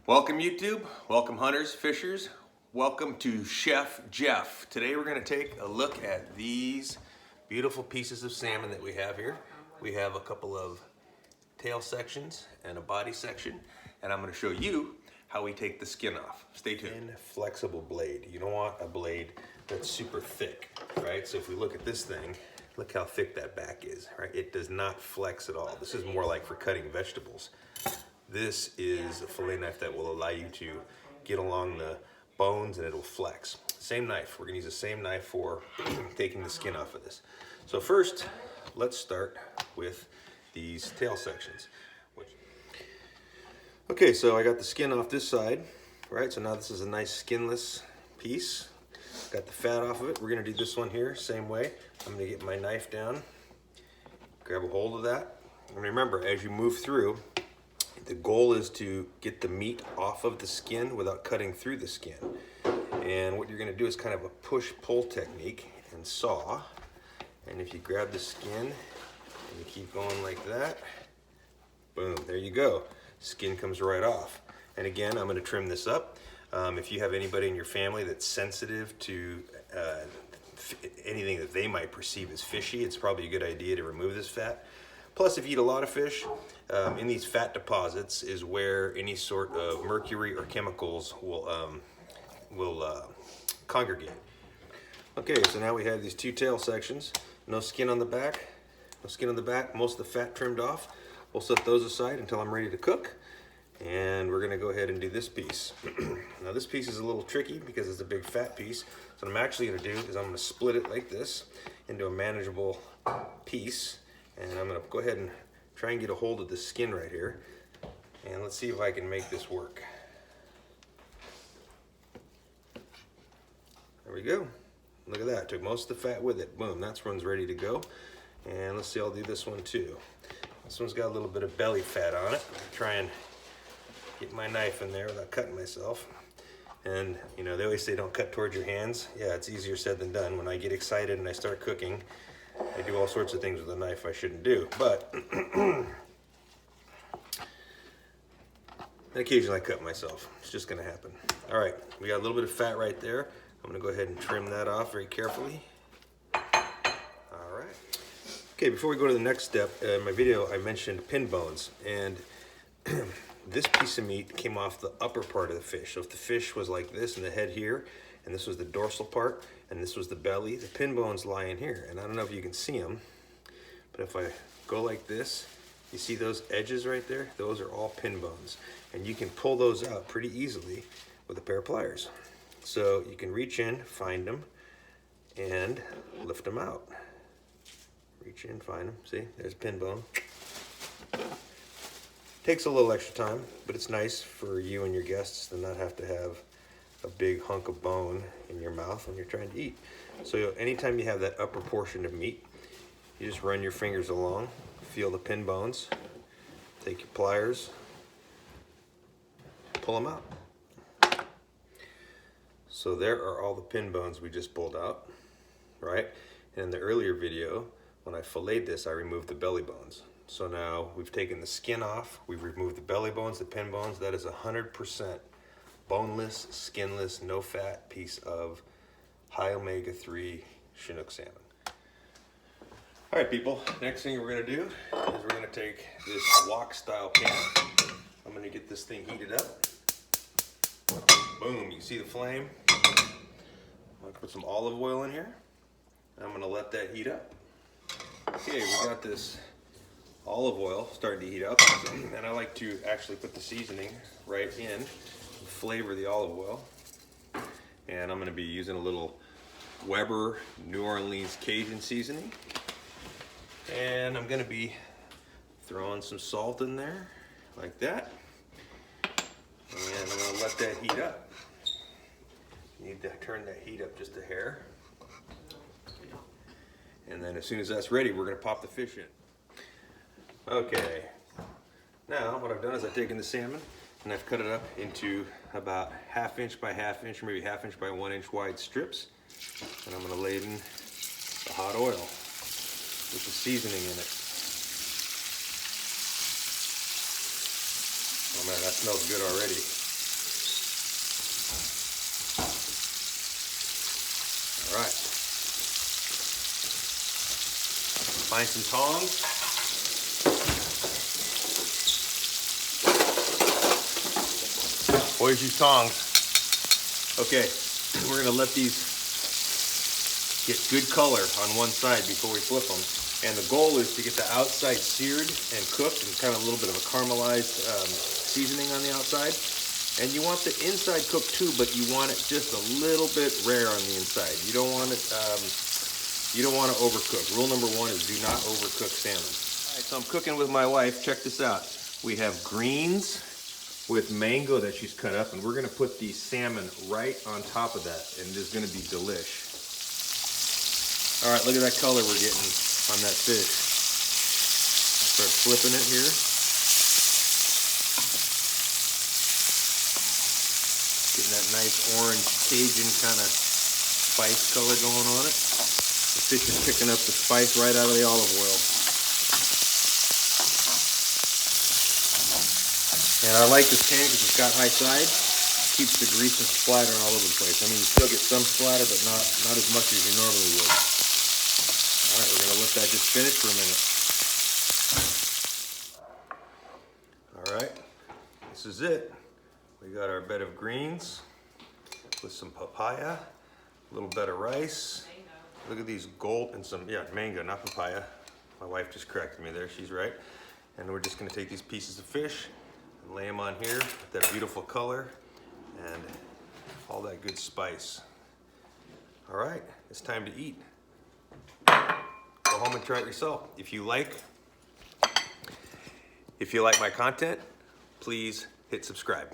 Welcome YouTube, welcome hunters, fishers, welcome to Chef Jeff. Today we're going to take a look at these beautiful pieces of salmon that we have here. We have a couple of tail sections and a body section, and I'm going to show you how we take the skin off. Stay tuned. Flexible blade. You don't want a blade that's super thick, right? So if we look at this thing, look how thick that back is, right? It does not flex at all. This is more like for cutting vegetables. This is a fillet knife that will allow you to get along the bones and it'll flex. Same knife. We're gonna use the same knife for taking the skin off of this. So first, let's start with these tail sections. Okay, so I got the skin off this side, right? So now this is a nice skinless piece. Got the fat off of it. We're gonna do this one here, same way. I'm gonna get my knife down, grab a hold of that. And remember, as you move through, the goal is to get the meat off of the skin without cutting through the skin. And what you're gonna do is kind of a push-pull technique and saw. And if you grab the skin and you keep going like that, boom, there you go. Skin comes right off. And again, I'm gonna trim this up. If you have anybody in your family that's sensitive to anything that they might perceive as fishy, it's probably a good idea to remove this fat. Plus, if you eat a lot of fish, in these fat deposits is where any sort of mercury or chemicals will congregate. Okay, so now we have these two tail sections. No skin on the back. No skin on the back. Most of the fat trimmed off. We'll set those aside until I'm ready to cook. And we're gonna go ahead and do this piece. Now this piece is a little tricky because it's a big fat piece. So what I'm actually gonna do is I'm gonna split it like this into a manageable piece. And I'm gonna go ahead and try and get a hold of the skin right here. And let's see if I can make this work. There we go. Look at that, took most of the fat with it. Boom, that one's ready to go. And let's see, I'll do this one too. This one's got a little bit of belly fat on it. Try and get my knife in there without cutting myself. And you know, they always say don't cut towards your hands. Yeah, it's easier said than done. When I get excited and I start cooking, I do all sorts of things with a knife I shouldn't do, but occasionally I cut myself. It's just gonna happen. All right, we got a little bit of fat right there. I'm gonna go ahead and trim that off very carefully. All right. Okay, before we go to the next step, in my video I mentioned pin bones, and this piece of meat came off the upper part of the fish. So if the fish was like this and the head here, and this was the dorsal part, and this was the belly, the pin bones lie in here. And I don't know if you can see them, but if I go like this, you see those edges right there? Those are all pin bones. And you can pull those out pretty easily with a pair of pliers. So you can reach in, find them, and lift them out. Reach in, find them, see, there's a pin bone. Takes a little extra time, but it's nice for you and your guests to not have to have a big hunk of bone in your mouth when you're trying to eat. So anytime you have that upper portion of meat, you just run your fingers along, feel the pin bones, take your pliers, pull them out. So there are all the pin bones we just pulled out, right? And in the earlier video, when I filleted this, I removed the belly bones. So now we've taken the skin off, we've removed the belly bones, the pin bones. That is 100% boneless, skinless, no fat piece of high omega-3 chinook salmon. All right, people, next thing we're gonna do is we're gonna take this wok style pan. I'm gonna get this thing heated up. Boom, you see the flame? I'm gonna put some olive oil in here. I'm gonna let that heat up. Okay, we got this olive oil starting to heat up, and I like to actually put the seasoning right in, flavor the olive oil. And I'm gonna be using a little Weber New Orleans Cajun seasoning. And I'm gonna be throwing some salt in there, like that. And I'm gonna let that heat up. You need to turn that heat up just a hair. And then as soon as that's ready, we're gonna pop the fish in. Okay, now what I've done is I've taken the salmon and I've cut it up into about 1/2 inch by 1/2 inch, or maybe 1/2 inch by 1 inch wide strips. And I'm gonna lay it in the hot oil with the seasoning in it. Oh man, that smells good already. All right. Find some tongs. Always use tongs. Okay, we're gonna let these get good color on one side before we flip them. And the goal is to get the outside seared and cooked and kind of a little bit of a caramelized seasoning on the outside. And you want the inside cooked too, but you want it just a little bit rare on the inside. You don't want it, you don't want to overcook. Rule number one is do not overcook salmon. All right, so I'm cooking with my wife. Check this out. We have greens with mango that she's cut up, and we're gonna put the salmon right on top of that, and it is gonna be delish. All right, look at that color we're getting on that fish. Start flipping it here. Getting that nice orange Cajun kind of spice color going on it. The fish is picking up the spice right out of the olive oil. And I like this pan because it's got high sides. Keeps the grease and splatter all over the place. I mean, you still get some splatter, but not as much as you normally would. All right, we're gonna let that just finish for a minute. All right, this is it. We got our bed of greens with some papaya, a little bed of rice. Mango. Look at these gold and some, yeah, mango, not papaya. My wife just corrected me there, she's right. And we're just gonna take these pieces of fish and lay them on here with that beautiful color and all that good spice. All right, it's time to eat. Go home and try it yourself. If you like my content, please hit subscribe.